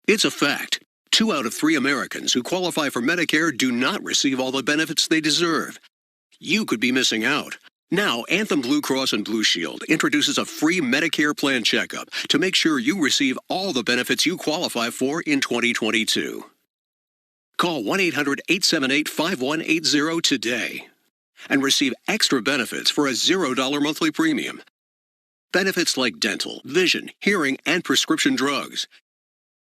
It's a fact. 2 out of 3 Americans who qualify for Medicare do not receive all the benefits they deserve. You could be missing out. Now, Anthem Blue Cross and Blue Shield introduces a free Medicare plan checkup to make sure you receive all the benefits you qualify for in 2022. Call 1-800-878-5180 today and receive extra benefits for a $0 monthly premium. Benefits like dental, vision, hearing, and prescription drugs.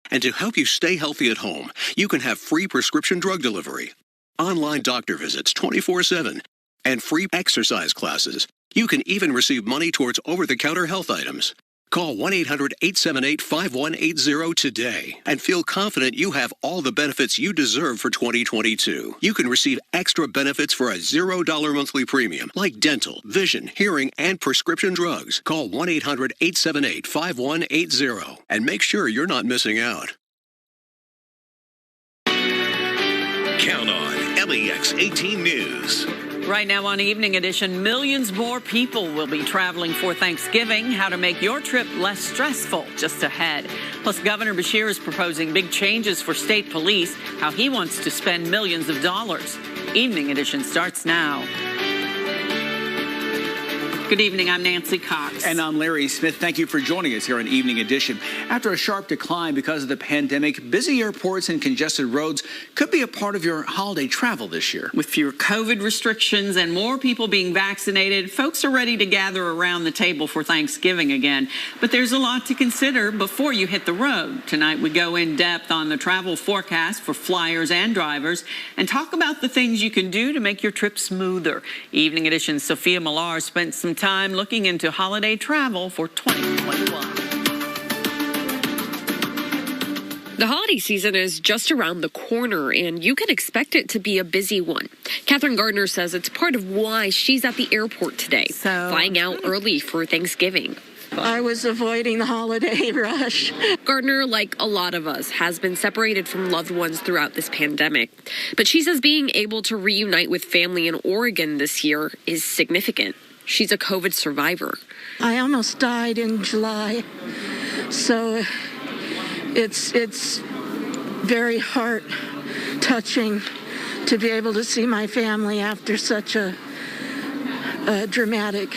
And to help you stay healthy at home, you can have free prescription drug delivery, online doctor visits 24/7, and free exercise classes. You can even receive money towards over-the-counter health items. Call 1-800-878-5180 today and feel confident you have all the benefits you deserve for 2022. You can receive extra benefits for a $0 monthly premium like dental, vision, hearing, and prescription drugs. Call 1-800-878-5180 and make sure you're not missing out. Count on LEX 18 News. Right now on Evening Edition, millions more people will be traveling for Thanksgiving. How to make your trip less stressful just ahead. Plus, Governor Beshear is proposing big changes for state police, how he wants to spend millions of dollars. Evening Edition starts now. Good evening, I'm Nancy Cox. And I'm Larry Smith. Thank you for joining us here on Evening Edition. After a sharp decline because of the pandemic, busy airports and congested roads could be a part of your holiday travel this year. With fewer COVID restrictions and more people being vaccinated, folks are ready to gather around the table for Thanksgiving again. But there's a lot to consider before you hit the road. Tonight we go in depth on the travel forecast for flyers and drivers and talk about the things you can do to make your trip smoother. Evening Edition's Sophia Millar spent some time looking into holiday travel for 2021. The holiday season is just around the corner, and you can expect it to be a busy one. Catherine Gardner says it's part of why she's at the airport today, flying out early for Thanksgiving. I was avoiding the holiday rush. Gardner, like a lot of us, has been separated from loved ones throughout this pandemic. But she says being able to reunite with family in Oregon this year is significant. She's a COVID survivor. I almost died in July, so it's very heart-touching to be able to see my family after such a dramatic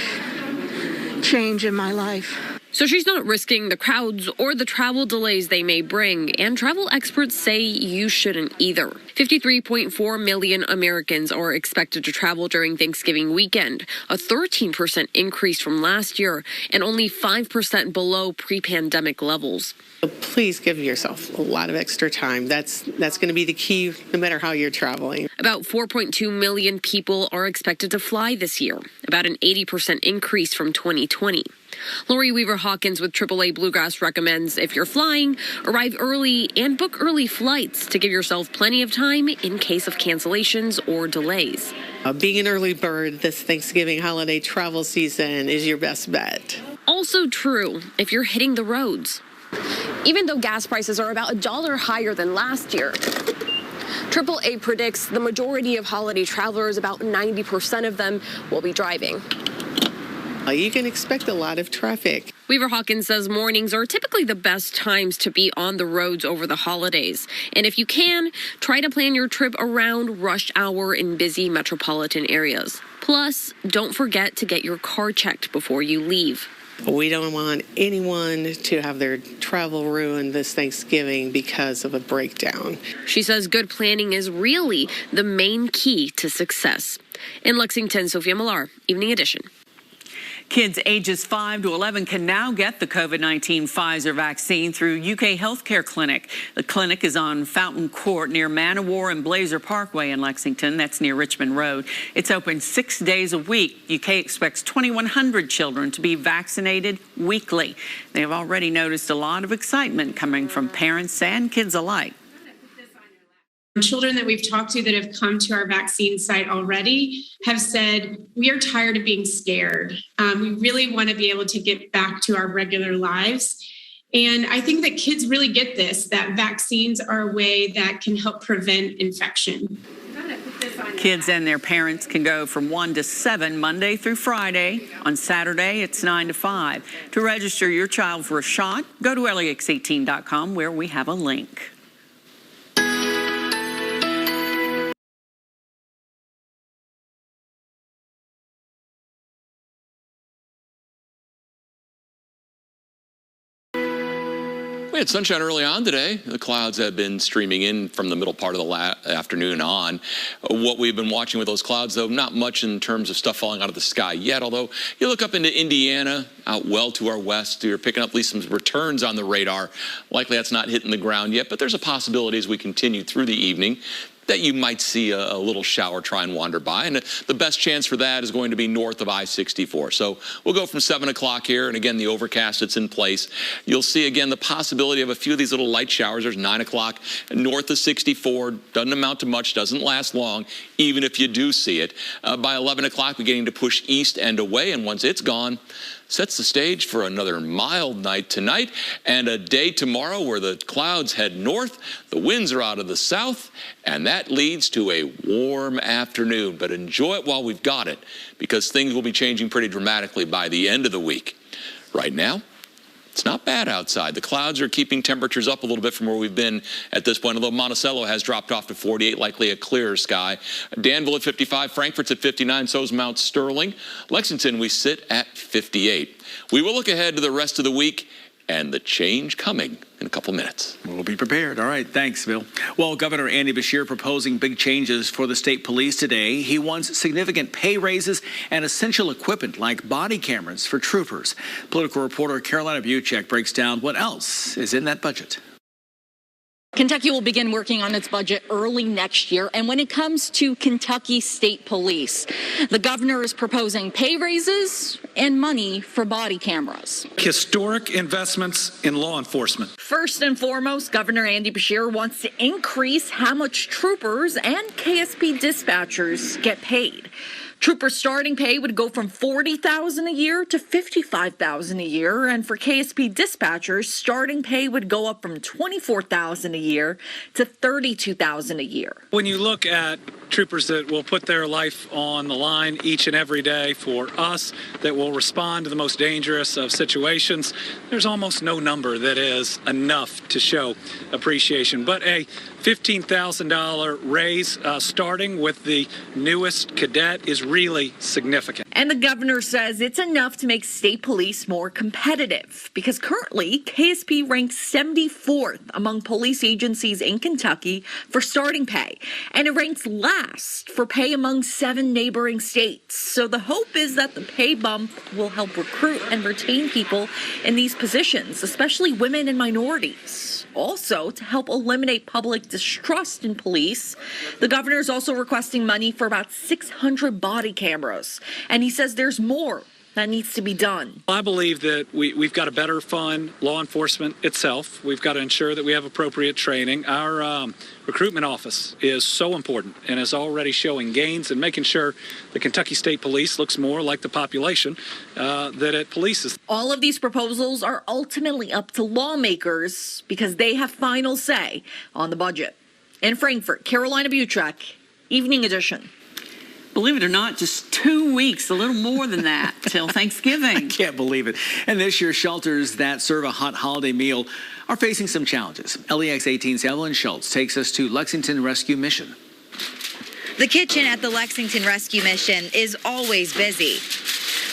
change in my life. So she's not risking the crowds or the travel delays they may bring, and travel experts say you shouldn't either. 53.4 million Americans are expected to travel during Thanksgiving weekend, a 13% increase from last year, and only 5% below pre-pandemic levels. Please give yourself a lot of extra time. That's going to be the key no matter how you're traveling. About 4.2 million people are expected to fly this year, about an 80% increase from 2020. Lori Weaver-Hawkins with AAA Bluegrass recommends if you're flying, arrive early and book early flights to give yourself plenty of time in case of cancellations or delays. Being an early bird this Thanksgiving holiday travel season is your best bet. Also true if you're hitting the roads. Even though gas prices are about $1 higher than last year, AAA predicts the majority of holiday travelers, about 90% of them, will be driving. You can expect a lot of traffic. Weaver-Hawkins says mornings are typically the best times to be on the roads over the holidays. And if you can, try to plan your trip around rush hour in busy metropolitan areas. Plus, don't forget to get your car checked before you leave. We don't want anyone to have their travel ruined this Thanksgiving because of a breakdown. She says good planning is really the main key to success. In Lexington, Sophia Millar, Evening Edition. Kids ages 5 to 11 can now get the COVID-19 Pfizer vaccine through UK Healthcare Clinic. The clinic is on Fountain Court near Manowar and Blazer Parkway in Lexington. That's near Richmond Road. It's open 6 days a week. UK expects 2,100 children to be vaccinated weekly. They have already noticed a lot of excitement coming from parents and kids alike. Children that we've talked to that have come to our vaccine site already have said, we are tired of being scared. We really want to be able to get back to our regular lives. And I think that kids really get this, that vaccines are a way that can help prevent infection. Kids and their parents can go from 1 to 7 Monday through Friday. On Saturday, it's 9 to 5. To register your child for a shot, go to LEX18.com where we have a link. We had sunshine early on today. The clouds have been streaming in from the middle part of the afternoon on. What we've been watching with those clouds, though, not much in terms of stuff falling out of the sky yet, although you look up into Indiana, out well to our west, you're picking up at least some returns on the radar. Likely that's not hitting the ground yet, but there's a possibility as we continue through the evening that you might see a little shower try and wander by. And the best chance for that is going to be north of I-64. So we'll go from 7 o'clock here, and again, the overcast that's in place. You'll see, again, the possibility of a few of these little light showers. There's 9 o'clock north of 64. Doesn't amount to much, doesn't last long, even if you do see it. By 11 o'clock, we're getting to push east and away, and once it's gone, sets the stage for another mild night tonight and a day tomorrow where the clouds head north, the winds are out of the south, and that leads to a warm afternoon. But enjoy it while we've got it, because things will be changing pretty dramatically by the end of the week. Right now, it's not bad outside. The clouds are keeping temperatures up a little bit from where we've been at this point, although Monticello has dropped off to 48, likely a clearer sky. Danville at 55, Frankfort's at 59, so's Mount Sterling. Lexington, we sit at 58. We will look ahead to the rest of the week and the change coming in a couple minutes. We'll be prepared. All right. Thanks, Bill. Well, Governor Andy Beshear proposing big changes for the state police today. He wants significant pay raises and essential equipment like body cameras for troopers. Political reporter Carolina Buchek breaks down what else is in that budget. Kentucky will begin working on its budget early next year. And when it comes to Kentucky State Police, the governor is proposing pay raises and money for body cameras. Historic investments in law enforcement. First and foremost, Governor Andy Beshear wants to increase how much troopers and KSP dispatchers get paid. Trooper starting pay would go from $40,000 a year to $55,000 a year, and for KSP dispatchers, starting pay would go up from $24,000 a year to $32,000 a year. When you look at troopers that will put their life on the line each and every day for us, that will respond to the most dangerous of situations, there's almost no number that is enough to show appreciation. But a $15,000 raise starting with the newest cadet is really significant. And the governor says it's enough to make state police more competitive, because currently KSP ranks 74th among police agencies in Kentucky for starting pay, and it ranks last for pay among 7 neighboring states. So the hope is that the pay bump will help recruit and retain people in these positions, especially women and minorities. Also, to help eliminate public distrust in police, the governor is also requesting money for about 600 body cameras. And he says there's more that needs to be done. I believe that we've got to better fund law enforcement itself. We've got to ensure that we have appropriate training. Our recruitment office is so important and is already showing gains and making sure the Kentucky State Police looks more like the population that it polices. All of these proposals are ultimately up to lawmakers because they have final say on the budget. In Frankfort, Carolina Buchek, Evening Edition. Believe it or not, just 2 weeks, a little more than that, till Thanksgiving. I can't believe it. And this year, shelters that serve a hot holiday meal are facing some challenges. LEX 18's Evelyn Schultz takes us to Lexington Rescue Mission. The kitchen at the Lexington Rescue Mission is always busy.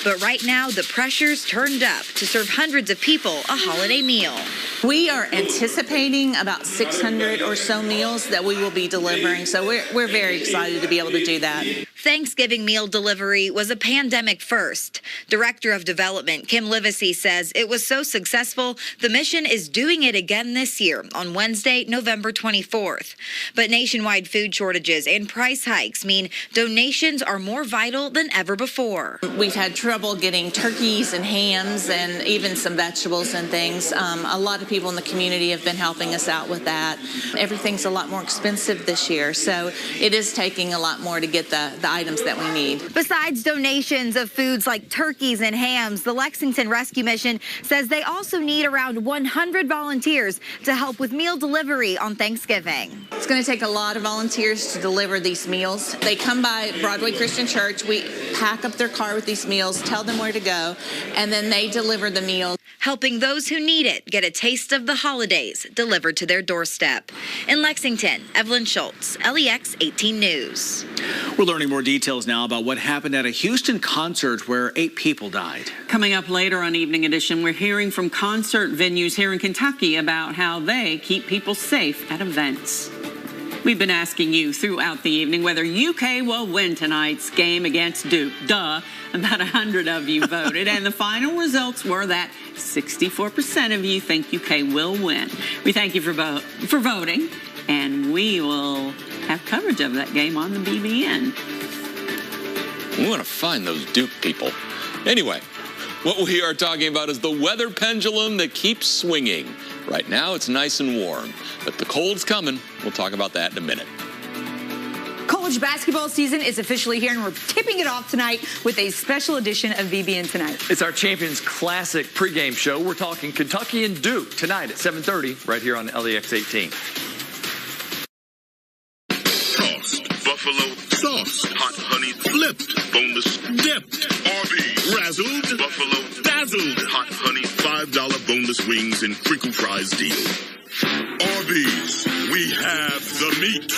But right now, the pressure's turned up to serve hundreds of people a holiday meal. We are anticipating about 600 or so meals that we will be delivering, so we're very excited to be able to do that. Thanksgiving meal delivery was a pandemic first. Director of Development Kim Livesey says it was so successful, the mission is doing it again this year on Wednesday, November 24th. But nationwide food shortages and price hikes mean donations are more vital than ever before. We've had trouble getting turkeys and hams and even some vegetables and things. A lot of people in the community have been helping us out with that. Everything's a lot more expensive this year, so it is taking a lot more to get the items that we need. Besides donations of foods like turkeys and hams, the Lexington Rescue Mission says they also need around 100 volunteers to help with meal delivery on Thanksgiving. It's going to take a lot of volunteers to deliver these meals. They come by Broadway Christian Church, we pack up their car with these meals, tell them where to go, and then they deliver the meals. Helping those who need it get a taste of the holidays delivered to their doorstep. In Lexington, Evelyn Schultz, LEX 18 News. We're learning more details now about what happened at a Houston concert where 8 people died. Coming up later on Evening Edition, we're hearing from concert venues here in Kentucky about how they keep people safe at events. We've been asking you throughout the evening whether UK will win tonight's game against Duke. Duh. About 100 of you voted, and the final results were that 64% of you think UK will win. We thank you for voting, and we will have coverage of that game on the BBN. We want to find those Duke people. Anyway, what we are talking about is the weather pendulum that keeps swinging. Right now, it's nice and warm, but the cold's coming. We'll talk about that in a minute. College basketball season is officially here, and we're tipping it off tonight with a special edition of BBN Tonight. It's our Champions Classic pregame show. We're talking Kentucky and Duke tonight at 7:30 right here on LEX 18. Tossed, buffalo sauce, hot honey flipped, boneless dipped, RB, razzled, buffalo dazzled, hot honey $5 boneless wings and crinkle fries deal. Arby's, we have the meat.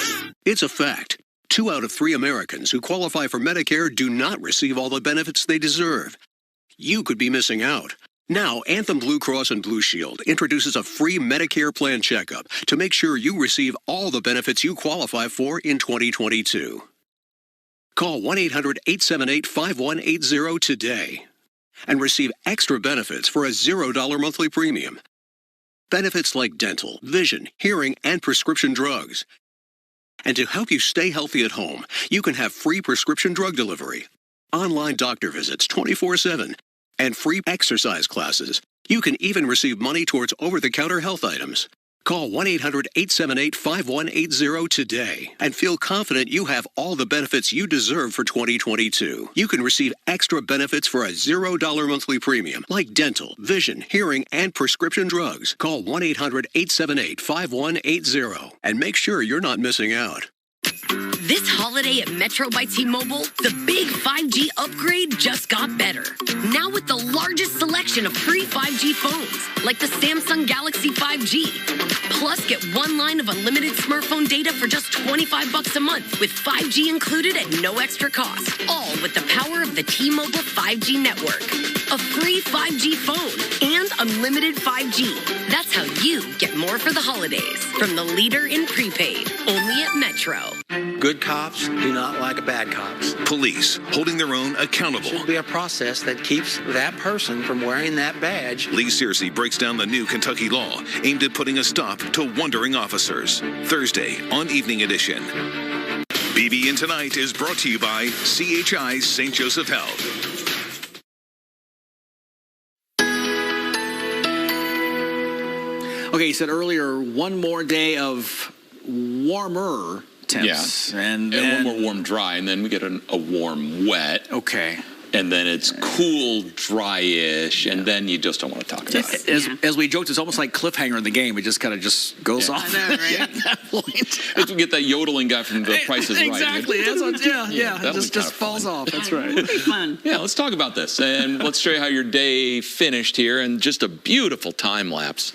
It's a fact. 2 out of 3 Americans who qualify for Medicare do not receive all the benefits they deserve. You could be missing out. Now, Anthem Blue Cross and Blue Shield introduces a free Medicare plan checkup to make sure you receive all the benefits you qualify for in 2022. Call 1-800-878-5180 today and receive extra benefits for a $0 monthly premium. Benefits like dental, vision, hearing, and prescription drugs. And to help you stay healthy at home, you can have free prescription drug delivery, online doctor visits 24/7, and free exercise classes. You can even receive money towards over-the-counter health items. Call 1-800-878-5180 today and feel confident you have all the benefits you deserve for 2022. You can receive extra benefits for a $0 monthly premium like dental, vision, hearing, and prescription drugs. Call 1-800-878-5180 and make sure you're not missing out. This holiday at Metro by T-Mobile, the big 5G upgrade just got better. Now with the largest selection of free 5G phones, like the Samsung Galaxy 5G. Plus, get 1 line of unlimited smartphone data for just $25 a month, with 5G included at no extra cost. All with the power of the T-Mobile 5G network. A free 5G phone and unlimited 5G. That's how you get more for the holidays. From the leader in prepaid, only at Metro. Good cops do not like bad cops. Police holding their own accountable. There should be a process that keeps that person from wearing that badge. Lee Searcy breaks down the new Kentucky law aimed at putting a stop to wandering officers. Thursday on Evening Edition. BBN Tonight is brought to you by CHI St. Joseph Health. Okay, you said earlier one more day of warmer temps. Yeah. And one more warm, dry, and then we get a warm, wet. Okay. And then it's cool, dry-ish, and then you just don't want to talk about it. As we joked, it's almost like cliffhanger in the game. It just kind of just goes off. I know, right? At that point. We get that yodeling guy from The Price is Right. Exactly. That's what, yeah. It just falls off. That's right. It'll be fun. Yeah, let's talk about this. And let's show you how your day finished here. And just a beautiful time lapse.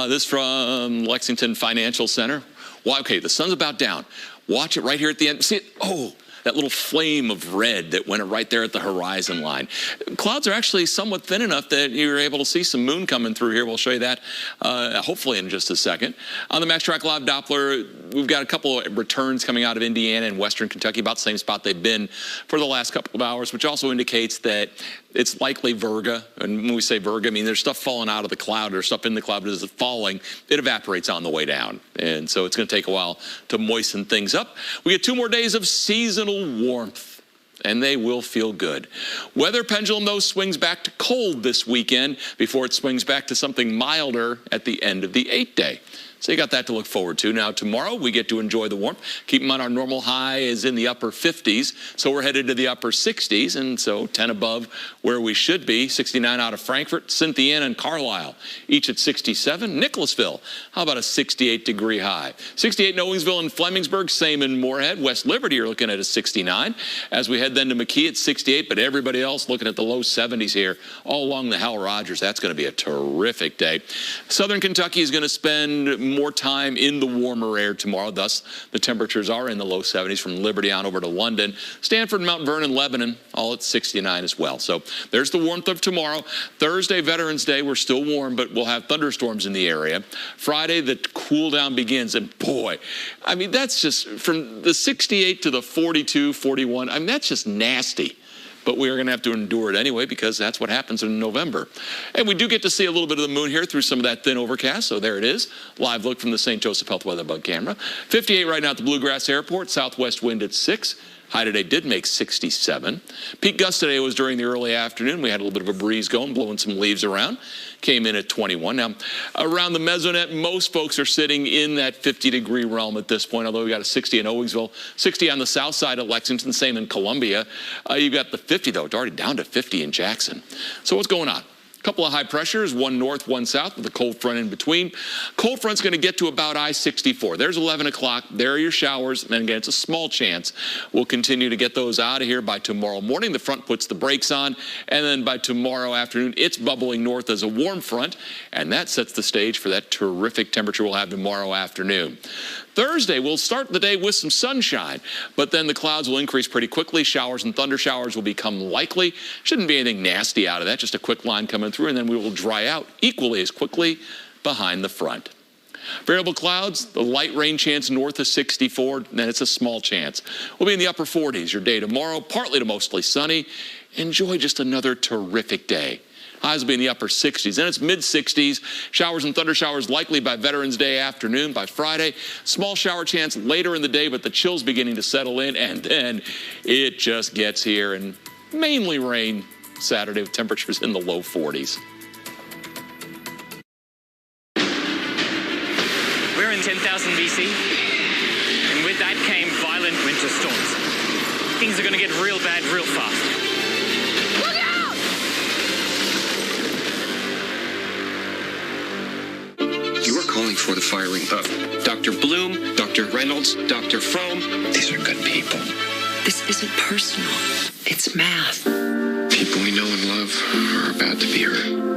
This from Lexington Financial Center. Well, okay, the sun's about down. Watch it right here at the end. See it? Oh, that little flame of red that went right there at the horizon line. Clouds are actually somewhat thin enough that you're able to see some moon coming through here. We'll show you that hopefully in just a second. On the Max Track Live Doppler, we've got a couple of returns coming out of Indiana and Western Kentucky, about the same spot they've been for the last couple of hours, which also indicates that it's likely virga. And when we say virga, I mean there's stuff falling out of the cloud or stuff in the cloud. As it's falling, it evaporates on the way down. And so it's going to take a while to moisten things up. We get 2 more days of seasonal warmth. and they will feel good. Weather pendulum, though, swings back to cold this weekend before it swings back to something milder at the end of the 8-day. So you got that to look forward to. Now, tomorrow we get to enjoy the warmth. Keep in mind our normal high is in the upper 50s, so we're headed to the upper 60s, and so 10 above where we should be. 69 out of Frankfurt, Cynthiana and Carlisle, each at 67. Nicholasville, how about a 68-degree high? 68 in Owensville and Flemingsburg, same in Moorhead. West Liberty are looking at a 69. As we head then to McKee at 68, but everybody else looking at the low 70s here all along the Hal Rogers. That's going to be a terrific day. Southern Kentucky is going to spend more time in the warmer air tomorrow. Thus, the temperatures are in the low 70s from Liberty on over to London. Stanford, Mount Vernon, Lebanon, all at 69 as well. So there's the warmth of tomorrow. Thursday, Veterans Day, we're still warm, but we'll have thunderstorms in the area. Friday, the cool down begins, and boy, I mean, that's just from the 68 to the 42, 41. I mean, that's just nasty. But we are going to have to endure it anyway because that's what happens in November. And we do get to see a little bit of the moon here through some of that thin overcast. So there it is. Live look from the St. Joseph Health Weather Bug camera. 58 right now at the Bluegrass Airport. Southwest wind at 6. High today did make 67. Peak gust today was during the early afternoon. We had a little bit of a breeze going, blowing some leaves around. Came in at 21. Now, around the mesonet, most folks are sitting in that 50-degree realm at this point, although we got a 60 in Owensville, 60 on the south side of Lexington, same in Columbia. You've got the 50, though. It's already down to 50 in Jackson. So what's going on? Couple of high pressures, one north, one south, with a cold front in between. Cold front's going to get to about I-64. There's 11 o'clock. There are your showers. And again, it's a small chance. We'll continue to get those out of here by tomorrow morning. The front puts the brakes on. And then by tomorrow afternoon, it's bubbling north as a warm front. And that sets the stage for that terrific temperature we'll have tomorrow afternoon. Thursday, we'll start the day with some sunshine, but then the clouds will increase pretty quickly. Showers and thunder showers will become likely. Shouldn't be anything nasty out of that, just a quick line coming through, and then we will dry out equally as quickly behind the front. Variable clouds, the light rain chance north of 64, then it's a small chance. We'll be in the upper 40s your day tomorrow, partly to mostly sunny. Enjoy just another terrific day. Highs will be in the upper 60s. Then it's mid-60s. Showers and thunder showers likely by Veterans Day afternoon. By Friday, small shower chance later in the day, but the chill's beginning to settle in, and then it just gets here, and mainly rain Saturday with temperatures in the low 40s. We're in 10,000 BC, and with that came violent winter storms. Things are going to get real bad real fast. You are calling for the firing of Dr. Bloom, Dr. Reynolds, Dr. Fromm. These are good people. This isn't personal. It's math. People we know and love are about to be hurt.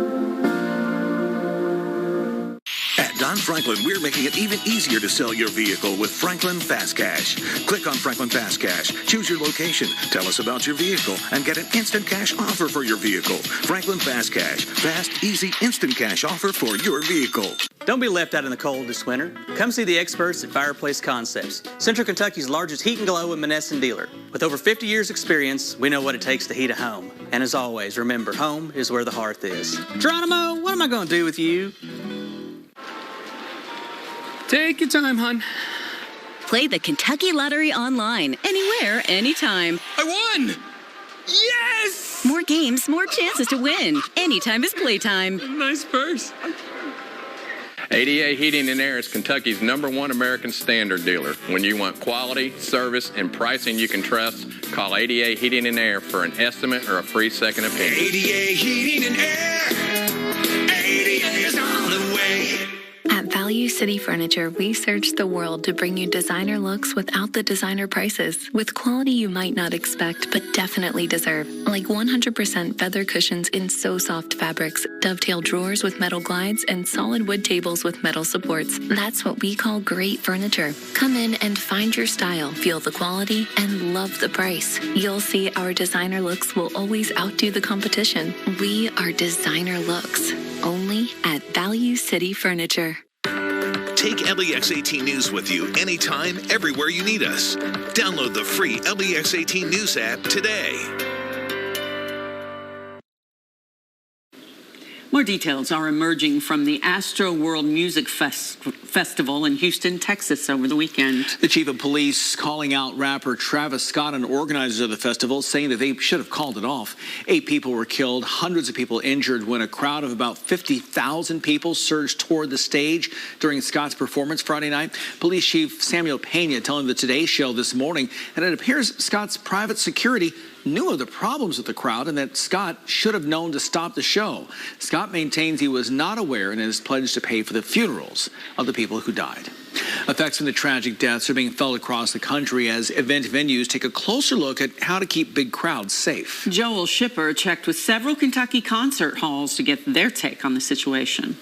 At Don Franklin, we're making it even easier to sell your vehicle with Franklin Fast Cash. Click on Franklin Fast Cash, choose your location, tell us about your vehicle, and get an instant cash offer for your vehicle. Franklin Fast Cash. Fast, easy, instant cash offer for your vehicle. Don't be left out in the cold this winter. Come see the experts at Fireplace Concepts, Central Kentucky's largest heat and glow and Monessen dealer. With over 50 years experience, we know what it takes to heat a home. And as always, remember, home is where the hearth is. Geronimo, what am I going to do with you? Take your time, hon. Play the Kentucky Lottery online, anywhere, anytime. I won! Yes! More games, more chances to win. Anytime is playtime. Nice purse. ADA Heating and Air is Kentucky's #1 American Standard dealer. When you want quality, service, and pricing you can trust, call ADA Heating and Air for an estimate or a free second opinion. ADA Heating and Air. ADA is on the way. At Value City Furniture, we searched the world to bring you designer looks without the designer prices, with quality you might not expect but definitely deserve, like 100% feather cushions in so soft fabrics, dovetail drawers with metal glides, and solid wood tables with metal supports. That's what we call great furniture. Come in and find your style, feel the quality, and love the price. You'll see our designer looks will always outdo the competition. We are designer looks, only at Value City Furniture. Take LEX 18 News with you anytime, everywhere you need us. Download the free LEX 18 News app today. More details are emerging from the Astro World Music Festival in Houston, Texas over the weekend. The chief of police calling out rapper Travis Scott and organizers of the festival, saying that they should have called it off. 8 people were killed, hundreds of people injured when a crowd of about 50,000 people surged toward the stage during Scott's performance Friday night. Police Chief Samuel Pena telling the Today Show this morning that it appears Scott's private security knew of the problems with the crowd and that Scott should have known to stop the show. Scott maintains he was not aware and has pledged to pay for the funerals of the people who died. Effects from the tragic deaths are being felt across the country as event venues take a closer look at how to keep big crowds safe. Joel Shipper checked with several Kentucky concert halls to get their take on the situation.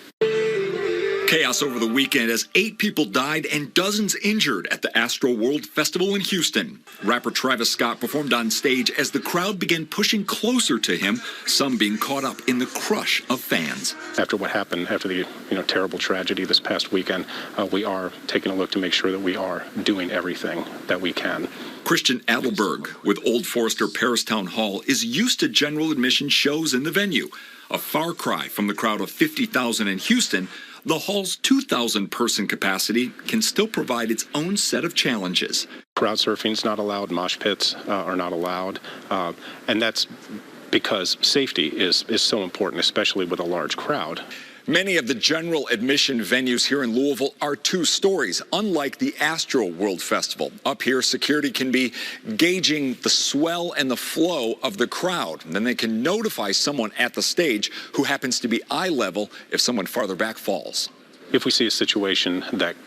Chaos over the weekend as 8 people died and dozens injured at the Astro World Festival in Houston. Rapper Travis Scott performed on stage as the crowd began pushing closer to him, some being caught up in the crush of fans. After what happened, after the terrible tragedy this past weekend, we are taking a look to make sure that we are doing everything that we can. Christian Adelberg with Old Forester Paris Town Hall is used to general admission shows in the venue. A far cry from the crowd of 50,000 in Houston, the hall's 2,000-person capacity can still provide its own set of challenges. Crowd surfing is not allowed. Mosh pits are not allowed. And that's because safety is so important, especially with a large crowd. Many of the general admission venues here in Louisville are 2 stories, unlike the Astro World Festival. Up here, security can be gauging the swell and the flow of the crowd. And then they can notify someone at the stage who happens to be eye level if someone farther back falls. If we see a situation that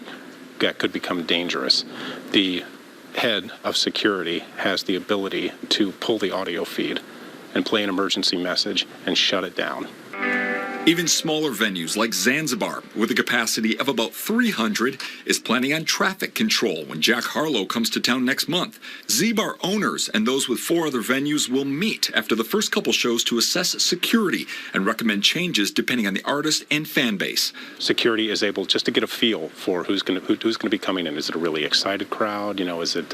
could become dangerous, the head of security has the ability to pull the audio feed and play an emergency message and shut it down. Even smaller venues like Zanzibar, with a capacity of about 300, is planning on traffic control when Jack Harlow comes to town next month. Z-Bar owners and those with 4 other venues will meet after the first couple shows to assess security and recommend changes depending on the artist and fan base. Security is able just to get a feel for who's going to be coming in. Is it a really excited crowd? Is it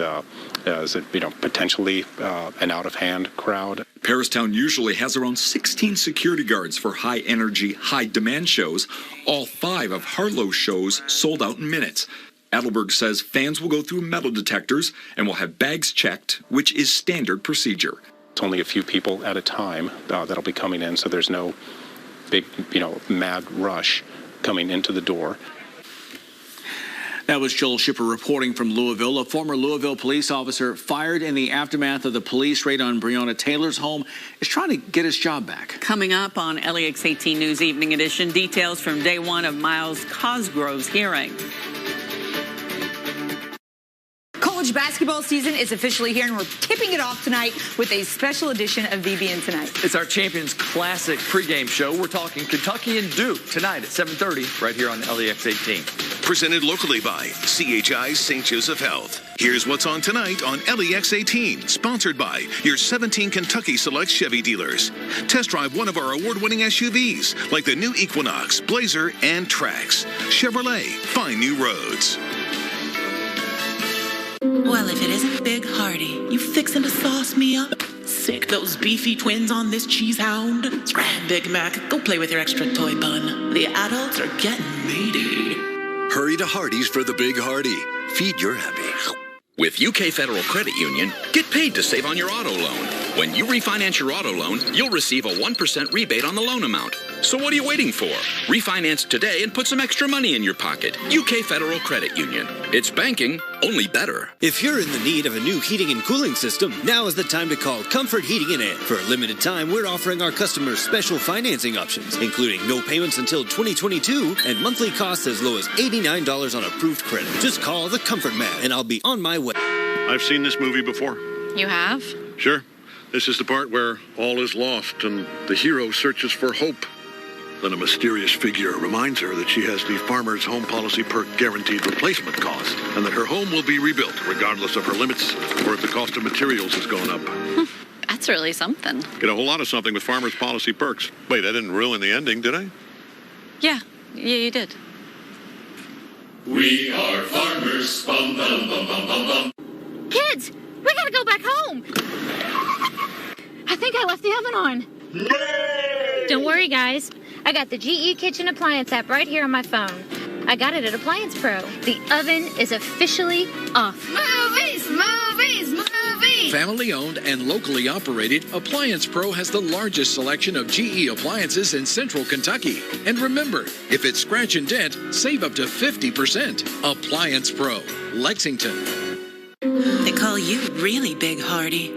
potentially an out-of-hand crowd? Paristown usually has around 16 security guards for high-energy, high-demand shows. All 5 of Harlow's shows sold out in minutes. Adelberg says fans will go through metal detectors and will have bags checked, which is standard procedure. It's only a few people at a time that'll be coming in, so there's no big, mad rush coming into the door. That was Joel Shipper reporting from Louisville. A former Louisville police officer fired in the aftermath of the police raid on Breonna Taylor's home is trying to get his job back. Coming up on LEX 18 News Evening Edition, details from day 1 of Miles Cosgrove's hearing. College basketball season is officially here, and we're tipping it off tonight with a special edition of BBN Tonight. It's our Champions Classic pregame show. We're talking Kentucky and Duke tonight at 7:30 right here on LEX 18. Presented locally by CHI St. Joseph Health. Here's what's on tonight on LEX 18, sponsored by your 17 Kentucky Select Chevy dealers. Test drive one of our award-winning SUVs, like the new Equinox, Blazer, and Trax. Chevrolet, find new roads. Well, if it isn't Big Hardy, you fixin' to sauce me up? Sick those beefy twins on this cheese hound? Scram, Big Mac, go play with your extra toy bun. The adults are getting meaty. Hurry to Hardee's for the Big Hardy. Feed your happy. With UK Federal Credit Union, get paid to save on your auto loan. When you refinance your auto loan, you'll receive a 1% rebate on the loan amount. So what are you waiting for? Refinance today and put some extra money in your pocket. UK Federal Credit Union. It's banking, only better. If you're in the need of a new heating and cooling system, now is the time to call Comfort Heating and Air. For a limited time, we're offering our customers special financing options, including no payments until 2022 and monthly costs as low as $89 on approved credit. Just call the Comfort Man and I'll be on my way. I've seen this movie before. You have? Sure. This is the part where all is lost and the hero searches for hope. Then a mysterious figure reminds her that she has the Farmer's Home Policy Perk guaranteed replacement cost and that her home will be rebuilt regardless of her limits or if the cost of materials has gone up. That's really something. Get a whole lot of something with Farmer's Policy Perks. Wait, I didn't ruin the ending, did I? Yeah, you did. We are farmers. Bum, bum, bum, bum, bum, bum. Kids, we gotta go back home. I think I left the oven on. Don't worry, guys. I got the GE Kitchen Appliance app right here on my phone. I got it at Appliance Pro. The oven is officially off. Movies, movies, movies! Family-owned and locally operated, Appliance Pro has the largest selection of GE appliances in central Kentucky. And remember, if it's scratch and dent, save up to 50%. Appliance Pro, Lexington. They call you really big, Hardy.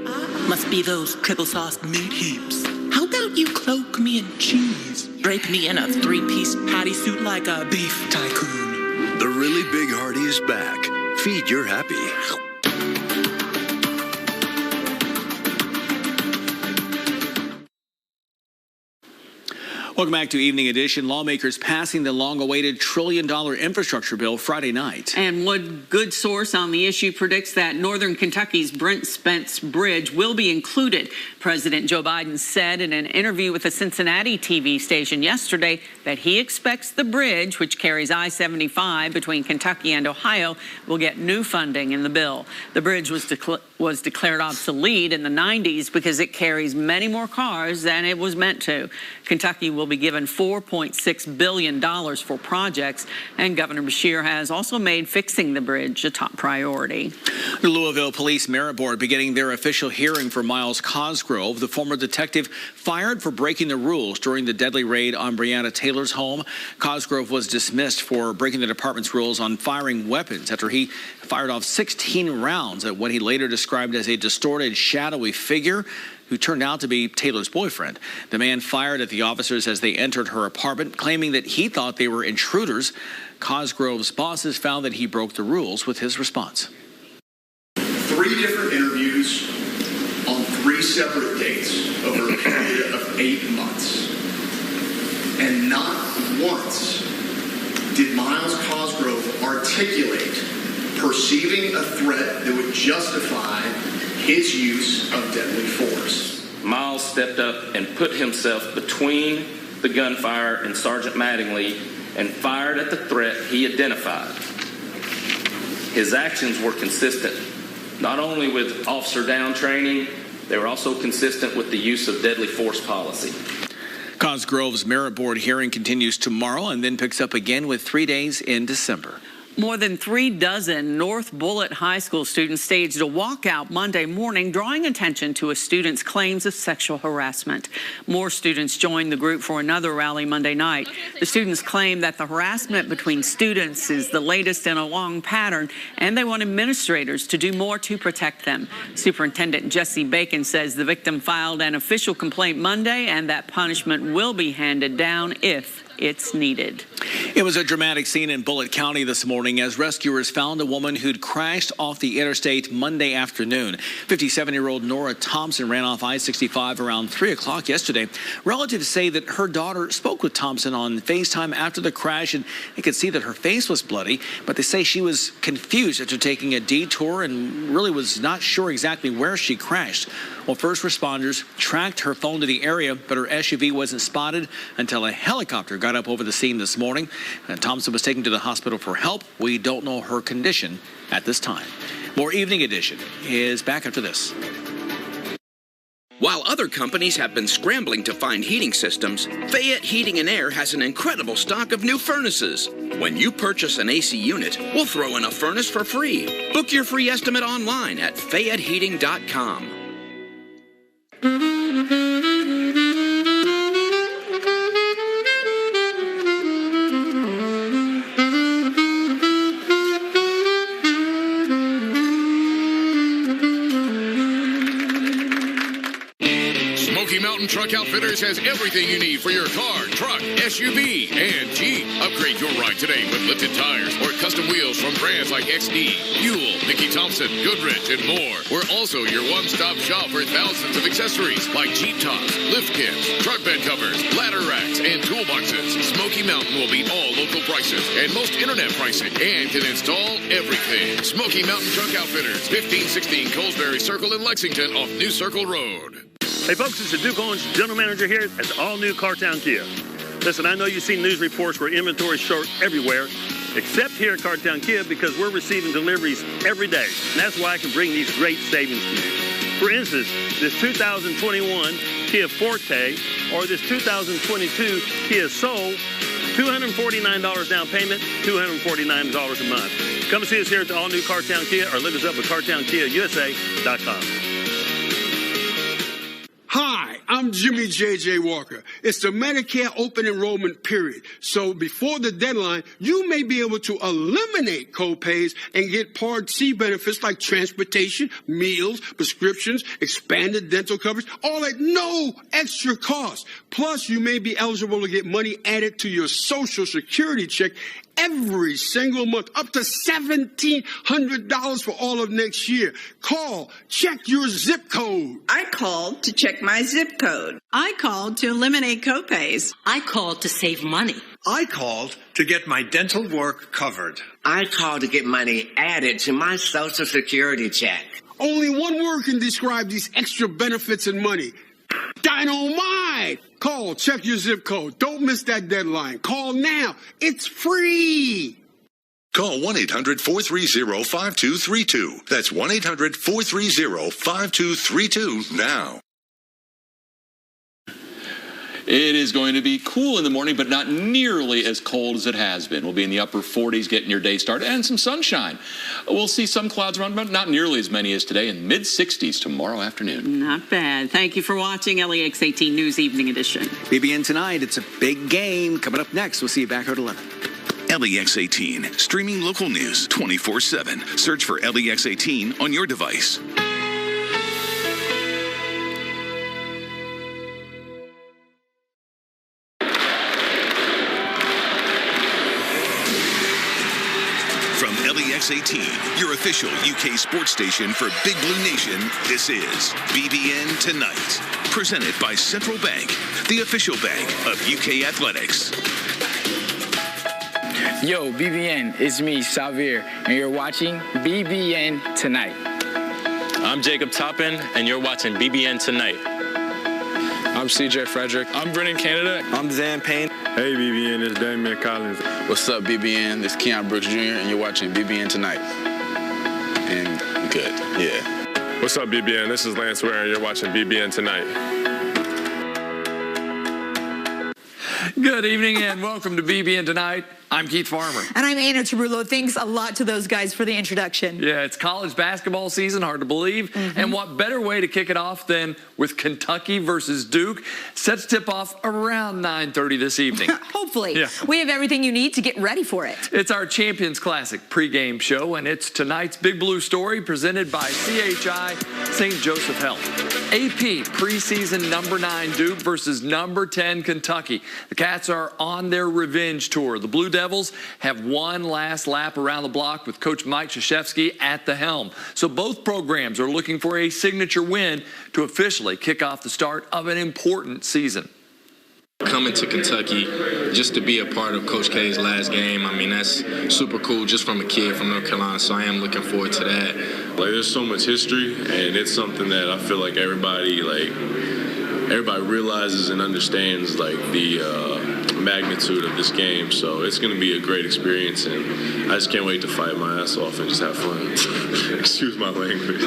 Must be those triple sauced meat heaps. How about you cloak me in cheese? Drape me in a three-piece patty suit like a beef tycoon. The Really Big Hardy is back. Feed your happy. Welcome back to Evening Edition. Lawmakers passing the long-awaited $1 trillion infrastructure bill Friday night. And one good source on the issue predicts that Northern Kentucky's Brent Spence Bridge will be included. President Joe Biden said in an interview with a Cincinnati TV station yesterday that he expects the bridge, which carries I-75 between Kentucky and Ohio, will get new funding in the bill. The bridge was declared obsolete in the 90s because it carries many more cars than it was meant to. Kentucky will be given $4.6 billion for projects, and Governor Beshear has also made fixing the bridge a top priority. The Louisville Police Merit Board beginning their official hearing for Miles Cosgrove, the former detective fired for breaking the rules during the deadly raid on Breonna Taylor's home. Cosgrove was dismissed for breaking the department's rules on firing weapons after he fired off 16 rounds at what he later described as a distorted, shadowy figure who turned out to be Taylor's boyfriend. The man fired at the officers as they entered her apartment, claiming that he thought they were intruders. Cosgrove's bosses found that he broke the rules with his response. 3 different interviews on 3 separate dates over a period of 8 months. And not once did Miles Cosgrove articulate perceiving a threat that would justify his use of deadly force. Miles stepped up and put himself between the gunfire and Sergeant Mattingly and fired at the threat he identified. His actions were consistent, not only with officer down training, they were also consistent with the use of deadly force policy. Cosgrove's Merit Board hearing continues tomorrow and then picks up again with 3 days in December. More than 3 dozen North Bullitt High School students staged a walkout Monday morning, drawing attention to a student's claims of sexual harassment. More students joined the group for another rally Monday night. The students claim that the harassment between students is the latest in a long pattern, and they want administrators to do more to protect them. Superintendent Jesse Bacon says the victim filed an official complaint Monday and that punishment will be handed down if it's needed. It was a dramatic scene in Bullitt County this morning as rescuers found a woman who'd crashed off the interstate Monday afternoon. 57-year-old Nora Thompson ran off I-65 around 3 o'clock yesterday. Relatives say that her daughter spoke with Thompson on FaceTime after the crash, and they could see that her face was bloody, but they say she was confused after taking a detour and really was not sure exactly where she crashed. Well, first responders tracked her phone to the area, but her SUV wasn't spotted until a helicopter got up over the scene this morning. And Thompson was taken to the hospital for help. We don't know her condition at this time. More Evening Edition is back after this. While other companies have been scrambling to find heating systems, Fayette Heating and Air has an incredible stock of new furnaces. When you purchase an AC unit, we'll throw in a furnace for free. Book your free estimate online at FayetteHeating.com. Smoky Mountain Truck Outfitters has everything you need for your car, truck, SUV, and Jeep. Upgrade your ride today with lifted tires or custom wheels from brands like XD, Buell, Mickey Thompson, Goodrich, and more. We're also your one-stop shop for thousands of accessories like Jeep tops, lift kits, truck bed covers, ladder racks, and toolboxes. Smoky Mountain will beat all local prices and most internet pricing and can install everything. Smoky Mountain Truck Outfitters, 1516 Colesbury Circle in Lexington off New Circle Road. Hey folks, it's the Duke Owens, General Manager here at the all-new Cartown Kia. Listen, I know you've seen news reports where inventory is short everywhere, except here at Cartown Kia because we're receiving deliveries every day. And that's why I can bring these great savings to you. For instance, this 2021 Kia Forte or this 2022 Kia Soul, $249 down payment, $249 a month. Come see us here at the all-new Cartown Kia or look us up at CartownKiaUSA.com. Hi, I'm Jimmy J.J. Walker. It's the Medicare open enrollment period. So before the deadline, you may be able to eliminate co-pays and get Part C benefits like transportation, meals, prescriptions, expanded dental coverage, all at no extra cost. Plus, you may be eligible to get money added to your Social Security check every single month, up to $1,700 for all of next year. Call, check your zip code. I called to check my zip code. I called to eliminate copays. I called to save money. I called to get my dental work covered. I called to get money added to my Social Security check. Only one word can describe these extra benefits and money. Dynamite! Call, check your zip code. Don't miss that deadline. Call now. It's free. Call 1-800-430-5232. That's 1-800-430-5232 now. It is going to be cool in the morning, but not nearly as cold as it has been. We'll be in the upper 40s getting your day started and some sunshine. We'll see some clouds around, but not nearly as many as today, and mid-60s tomorrow afternoon. Not bad. Thank you for watching LEX 18 News Evening Edition. BBN tonight, it's a big game. Coming up next, we'll see you back here at 11. LEX 18, streaming local news 24/7. Search for LEX 18 on your device. From LEX 18, your official UK sports station for Big Blue Nation, this is BBN Tonight. Presented by Central Bank, the official bank of UK Athletics. Yo, BBN, it's me, Xavier, and you're watching BBN Tonight. I'm Jacob Toppin, and you're watching BBN Tonight. I'm CJ Frederick. I'm Brennan Canada. I'm Zan Payne. Hey, BBN, it's Damian Collins. What's up, BBN? This is Keon Brooks Jr., and you're watching BBN Tonight. And good, yeah. What's up, BBN? This is Lance Ware, and you're watching BBN Tonight. Good evening and welcome to BBN Tonight. I'm Keith Farmer. And I'm Anna Tarullo. Thanks a lot to those guys for the introduction. Yeah, it's college basketball season, hard to believe. And what better way to kick it off than with Kentucky versus Duke? Set to tip off around 9:30 this evening. Hopefully. Yeah. We have everything you need to get ready for it. It's our Champions Classic pregame show, and it's tonight's Big Blue Story presented by CHI St. Joseph Health. AP preseason number 9 Duke versus number 10 Kentucky. The Cats are on their revenge tour. The Blue Devils have one last lap around the block with Coach Mike Krzyzewski at the helm. So both programs are looking for a signature win to officially kick off the start of an important season. Coming to Kentucky just to be a part of Coach K's last game, I mean, that's super cool just from a kid from North Carolina, so I am looking forward to that. Like, there's so much history, and it's something that I feel like everybody realizes and understands, like, the magnitude of this game. So it's going to be a great experience, and I just can't wait to fight my ass off and just have fun. Excuse my language.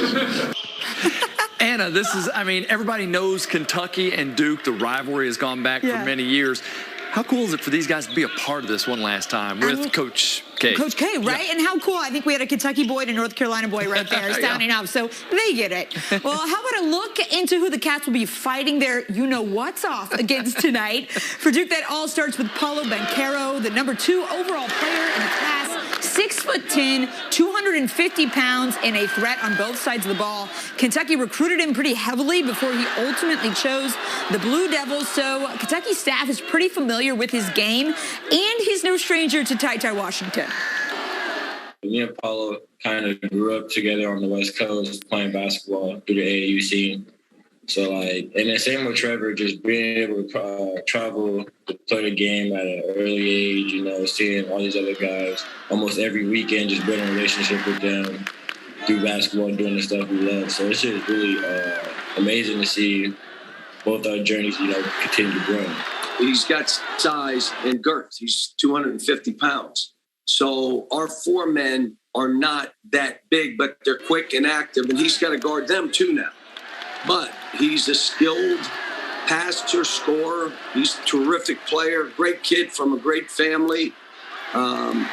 Anna, this is, I mean, everybody knows Kentucky and Duke. The rivalry has gone back for many years. How cool is it for these guys to be a part of this one last time with Coach K? Coach K, right? Yeah. And how cool. I think we had a Kentucky boy and a North Carolina boy right there sounding up. So they get it. Well, how about a look into who the Cats will be fighting their you-know-what's off against tonight? For Duke, that all starts with Paulo Banchero, the number 2 overall player in the class. 6'10", 250 pounds, and a threat on both sides of the ball. Kentucky recruited him pretty heavily before he ultimately chose the Blue Devils, so Kentucky staff is pretty familiar with his game, and he's no stranger to Ty Washington. Me and Paulo kind of grew up together on the West Coast playing basketball through the AAU scene. So, like, and then same with Trevor, just being able to travel to play the game at an early age, you know, seeing all these other guys almost every weekend, just building a relationship with them through basketball, doing the stuff we love. So it's just really amazing to see both our journeys, you know, continue to grow. He's got size and girth. He's 250 pounds. So our 4 men are not that big, but they're quick and active, and he's got to guard them too now. But he's a skilled passer, scorer. He's a terrific player, great kid from a great family.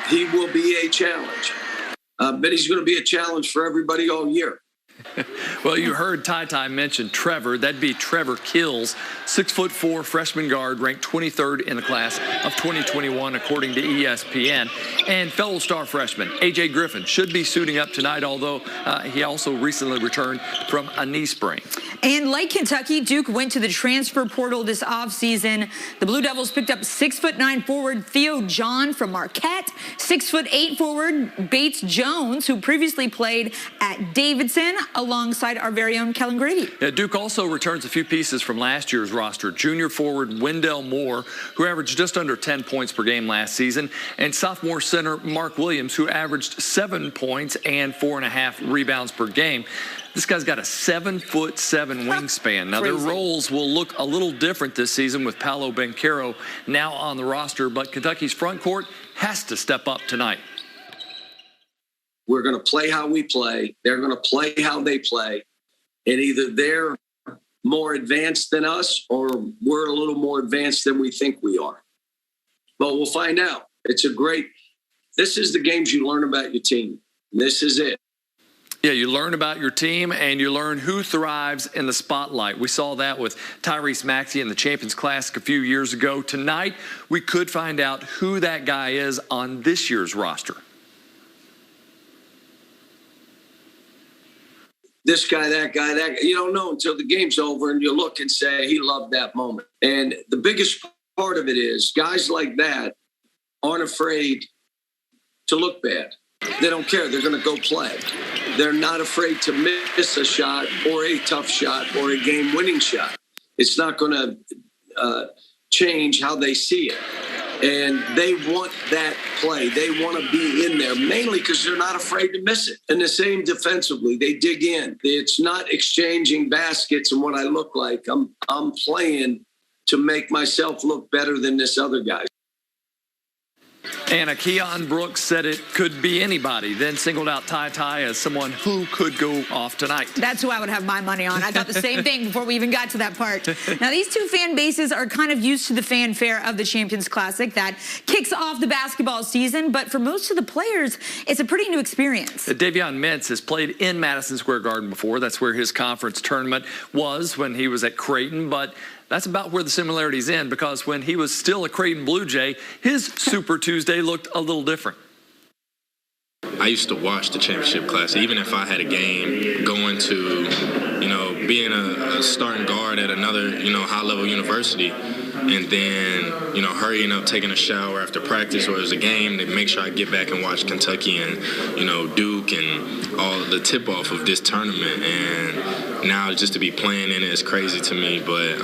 He will be a challenge. But he's going to be a challenge for everybody all year. Well, you heard Ty mention Trevor. That'd be Trevor Kills, 6'4" freshman guard, ranked 23rd in the class of 2021, according to ESPN. And fellow star freshman A.J. Griffin should be suiting up tonight, although he also recently returned from a knee sprain. And like Kentucky, Duke went to the transfer portal this offseason. The Blue Devils picked up 6'9" forward Theo John from Marquette, 6'8" forward Bates Jones, who previously played at Davidson, alongside our very own Kellen Grady. Yeah, Duke also returns a few pieces from last year's roster. Junior forward Wendell Moore, who averaged just under 10 points per game last season, and sophomore center Mark Williams, who averaged 7 points and 4.5 rebounds per game. This guy's got a 7'7" wingspan. Now, their roles will look a little different this season with Paolo Banchero now on the roster, but Kentucky's front court has to step up tonight. We're going to play how we play. They're going to play how they play. And either they're more advanced than us or we're a little more advanced than we think we are. But we'll find out. This is the games you learn about your team. This is it. Yeah, you learn about your team and you learn who thrives in the spotlight. We saw that with Tyrese Maxey in the Champions Classic a few years ago. Tonight, we could find out who that guy is on this year's roster. This guy, that guy, that guy. You don't know until the game's over and you look and say, he loved that moment. And the biggest part of it is guys like that aren't afraid to look bad. They don't care. They're going to go play. They're not afraid to miss a shot or a tough shot or a game-winning shot. It's not going to change how they see it. And they want that play. They want to be in there, mainly because they're not afraid to miss it. And the same defensively, they dig in. It's not exchanging baskets and what I look like. I'm playing to make myself look better than this other guy. And Keon Brooks said it could be anybody, then singled out Ty as someone who could go off tonight. That's who I would have my money on. I thought the same thing before we even got to that part. Now, these two fan bases are kind of used to the fanfare of the Champions Classic that kicks off the basketball season, but for most of the players, it's a pretty new experience. Davion Mintz has played in Madison Square Garden before. That's where his conference tournament was when he was at Creighton, but that's about where the similarities end, because when he was still a Creighton Blue Jay, his Super Tuesday looked a little different. I used to watch the championship class, even if I had a game, going to, being a starting guard at another, high-level university, and then, hurrying up, taking a shower after practice or as a game to make sure I get back and watch Kentucky and, Duke and all the tip-off of this tournament. And now just to be playing in it is crazy to me, but,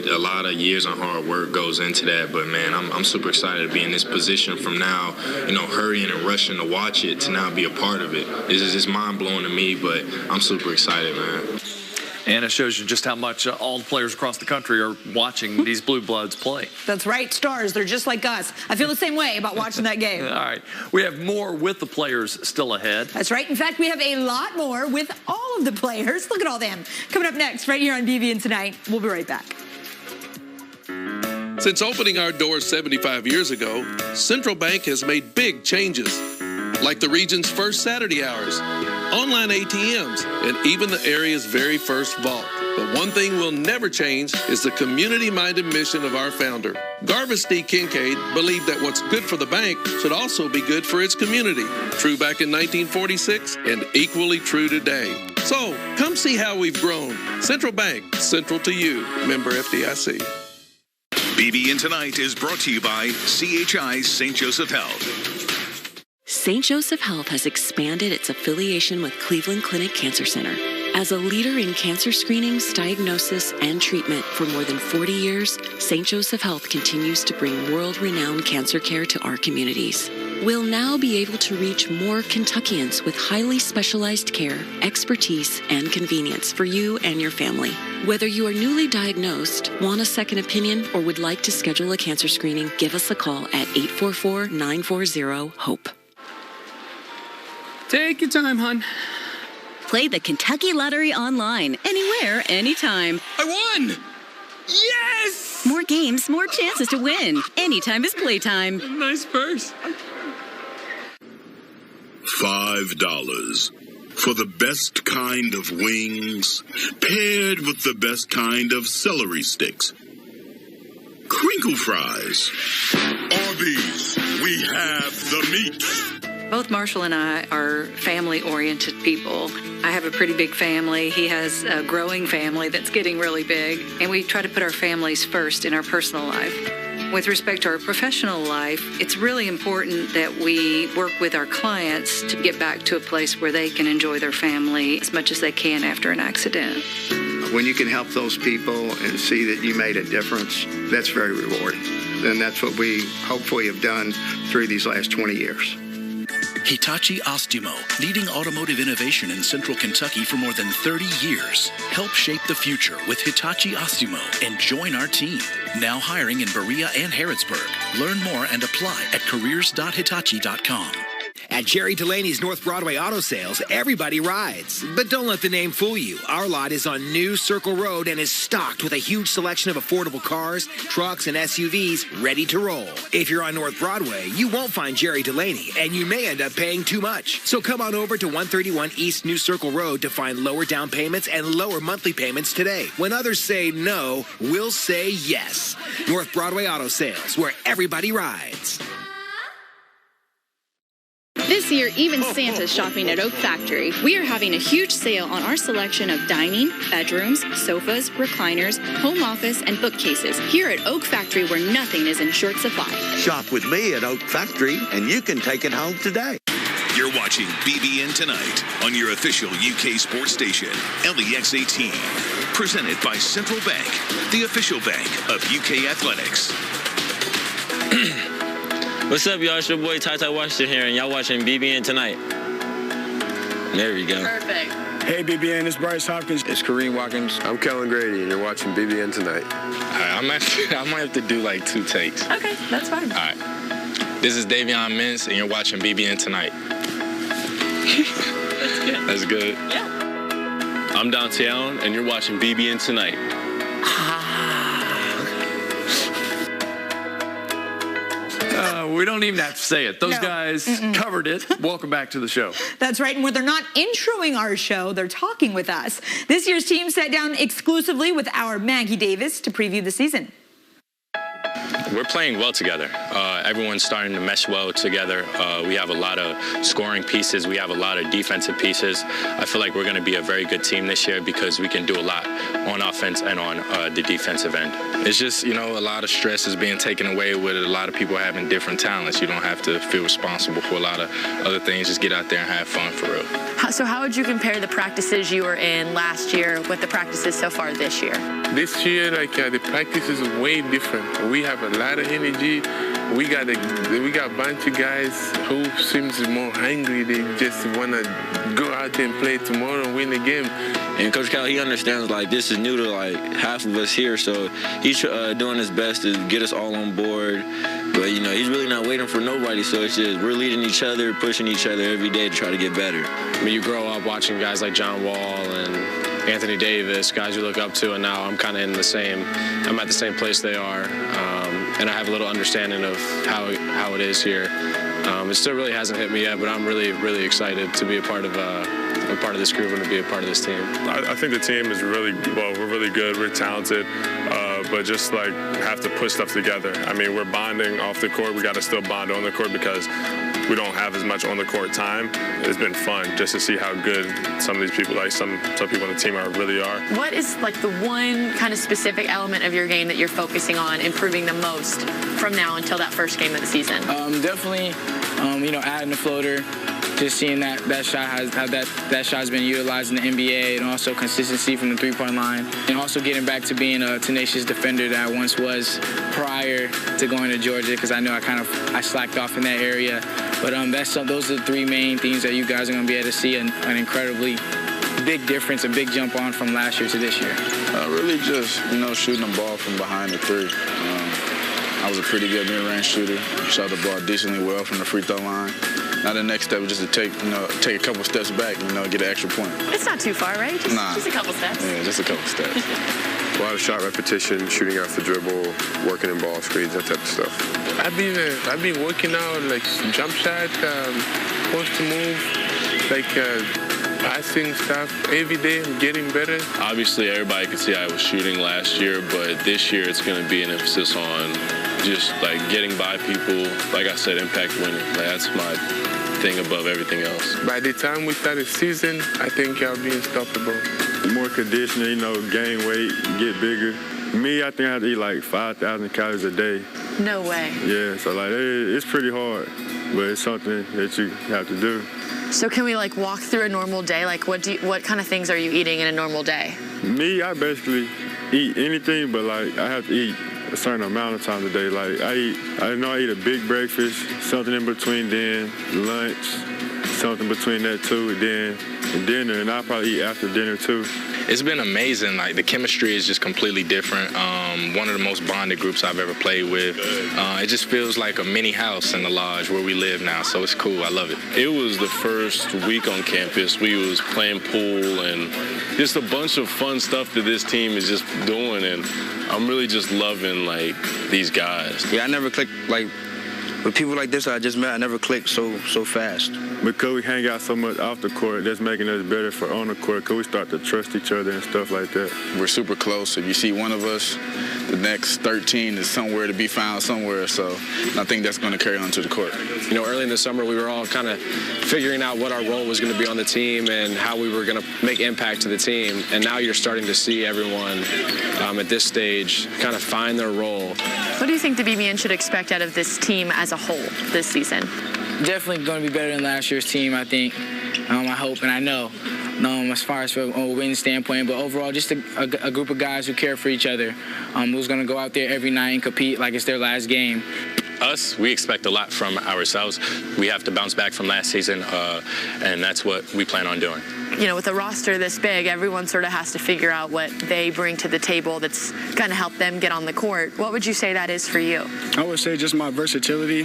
a lot of years and hard work goes into that. But, man, I'm super excited to be in this position from now, hurrying and rushing to watch it to now be a part of it. It's just mind-blowing to me, but I'm super excited, man. And it shows you just how much all the players across the country are watching these Blue Bloods play. That's right, stars. They're just like us. I feel the same way about watching that game. All right. We have more with the players still ahead. That's right. In fact, we have a lot more with all of the players. Look at all them. Coming up next, right here on BBN Tonight. We'll be right back. Since opening our doors 75 years ago, Central Bank has made big changes, like the region's first Saturday hours, online ATMs, and even the area's very first vault. But one thing will never change is the community-minded mission of our founder. Garvis D. Kincaid believed that what's good for the bank should also be good for its community. True back in 1946 and equally true today. So, come see how we've grown. Central Bank, central to you. Member FDIC. BBN Tonight is brought to you by CHI St. Joseph Health. St. Joseph Health has expanded its affiliation with Cleveland Clinic Cancer Center. As a leader in cancer screenings, diagnosis, and treatment for more than 40 years, St. Joseph Health continues to bring world-renowned cancer care to our communities. We'll now be able to reach more Kentuckians with highly specialized care, expertise, and convenience for you and your family. Whether you are newly diagnosed, want a second opinion, or would like to schedule a cancer screening, give us a call at 844-940-HOPE. Take your time, hon. Play the Kentucky Lottery online, anywhere, anytime. I won! Yes! More games, more chances to win. Anytime is playtime. Nice purse. $5 for the best kind of wings, paired with the best kind of celery sticks. Crinkle fries. Arby's, we have the meat. Both Marshall and I are family-oriented people. I have a pretty big family. He has a growing family that's getting really big, and we try to put our families first in our personal life. With respect to our professional life, it's really important that we work with our clients to get back to a place where they can enjoy their family as much as they can after an accident. When you can help those people and see that you made a difference, that's very rewarding. And that's what we hopefully have done through these last 20 years. Hitachi Astemo, leading automotive innovation in central Kentucky for more than 30 years. Help shape the future with Hitachi Astemo and join our team. Now hiring in Berea and Harrodsburg. Learn more and apply at careers.hitachi.com. At Jerry Delaney's North Broadway Auto Sales, everybody rides. But don't let the name fool you. Our lot is on New Circle Road and is stocked with a huge selection of affordable cars, trucks, and SUVs ready to roll. If you're on North Broadway, you won't find Jerry Delaney, and you may end up paying too much. So come on over to 131 East New Circle Road to find lower down payments and lower monthly payments today. When others say no, we'll say yes. North Broadway Auto Sales, where everybody rides. This year, even Santa's shopping at Oak Factory. We are having a huge sale on our selection of dining, bedrooms, sofas, recliners, home office, and bookcases here at Oak Factory, where nothing is in short supply. Shop with me at Oak Factory, and you can take it home today. You're watching BBN Tonight on your official UK sports station, LEX 18. Presented by Central Bank, the official bank of UK Athletics. What's up, y'all? It's your boy Ty Washington here, and y'all watching BBN Tonight. There we go. Perfect. Hey, BBN, it's Bryce Hopkins. It's Kareem Watkins. I'm Kellen Grady, and you're watching BBN Tonight. I might have to do like 2 takes. Okay, that's fine. All right. This is Davion Mintz, and you're watching BBN Tonight. That's good. That's good? Yeah. I'm Dante Allen, and you're watching BBN Tonight. We don't even have to say it. Those guys covered it. Welcome back to the show. That's right. And when they're not introing our show, they're talking with us. This year's team sat down exclusively with our Maggie Davis to preview the season. We're playing well together. Everyone's starting to mesh well together. We have a lot of scoring pieces. We have a lot of defensive pieces. I feel like we're going to be a very good team this year because we can do a lot on offense and on the defensive end. It's just, a lot of stress is being taken away with a lot of people having different talents. You don't have to feel responsible for a lot of other things. Just get out there and have fun for real. So how would you compare the practices you were in last year with the practices so far this year? This year, the practice is way different. We have a lot of energy. We got a bunch of guys who seems more hungry. They just want to go out there and play tomorrow and win the game. And Coach Cal, he understands this is new to half of us here, so he's doing his best to get us all on board. But he's really not waiting for nobody. So it's just we're leading each other, pushing each other every day to try to get better. You grow up watching guys like John Wall and Anthony Davis, guys you look up to, and now I'm kind of I'm at the same place they are, and I have a little understanding of how it is here. It still really hasn't hit me yet, but I'm really, really excited to be a part of this group and to be a part of this team. I think the team is we're really good, we're talented, but just have to put stuff together. We're bonding off the court. We got to still bond on the court because we don't have as much on the court time. It's been fun just to see how good some of these people, some people on the team really are. What is the one kind of specific element of your game that you're focusing on improving the most from now until that first game of the season? Definitely, adding the floater. Just seeing that shot that shot's been utilized in the NBA, and also consistency from the three-point line, and also getting back to being a tenacious defender that I once was prior to going to Georgia, because I know I slacked off in that area. But those are the 3 main things that you guys are going to be able to see an incredibly big difference, a big jump on from last year to this year. Really just shooting the ball from behind the 3. I was a pretty good mid-range shooter. Shot the ball decently well from the free throw line. Now the next step was just to take a couple steps back, get an extra point. It's not too far, right? Just a couple steps. Yeah, just a couple steps. A lot of shot repetition, shooting off the dribble, working in ball screens, that type of stuff. I've been working out like jump shot, post move, like passing stuff every day. I'm getting better. Obviously, everybody could see I was shooting last year, but this year it's going to be an emphasis on just like getting by people. Like I said, impact winning. Like, that's my thing above everything else. By the time we start the season, I think I'll be unstoppable. More conditioning, gain weight, get bigger. Me, I think I have to eat like 5,000 calories a day. No way. Yeah, so like it's pretty hard, but it's something that you have to do. So can we like walk through a normal day? Like what kind of things are you eating in a normal day? Me, I basically eat anything, but like I have to eat a certain amount of times a day. Like I know I eat a big breakfast, something in between then, lunch, something between that too, and then dinner, and I'll probably eat after dinner too. It's been amazing. Like, the chemistry is just completely different. One of the most bonded groups I've ever played with. It just feels like a mini house in the lodge where we live now, so it's cool. I love it. It was the first week on campus. We was playing pool and just a bunch of fun stuff that this team is just doing, and I'm really just loving, like, these guys. Yeah, I never clicked, like, with people like this I just met, I never clicked so fast. Because we hang out so much off the court, that's making us better for on the court, because we start to trust each other and stuff like that. We're super close. If you see one of us, the next 13 is somewhere to be found somewhere, so I think that's going to carry on to the court. Early in the summer, we were all kind of figuring out what our role was going to be on the team and how we were going to make impact to the team, and now you're starting to see everyone at this stage kind of find their role. What do you think the BBN should expect out of this team as a whole this season? Definitely going to be better than last year's team, I think. I hope and I know. As far as from a win standpoint, but overall just a group of guys who care for each other, who's going to go out there every night and compete like it's their last game. Us, we expect a lot from ourselves. We have to bounce back from last season, and that's what we plan on doing. With a roster this big, everyone sort of has to figure out what they bring to the table that's going to help them get on the court. What would you say that is for you? I would say just my versatility,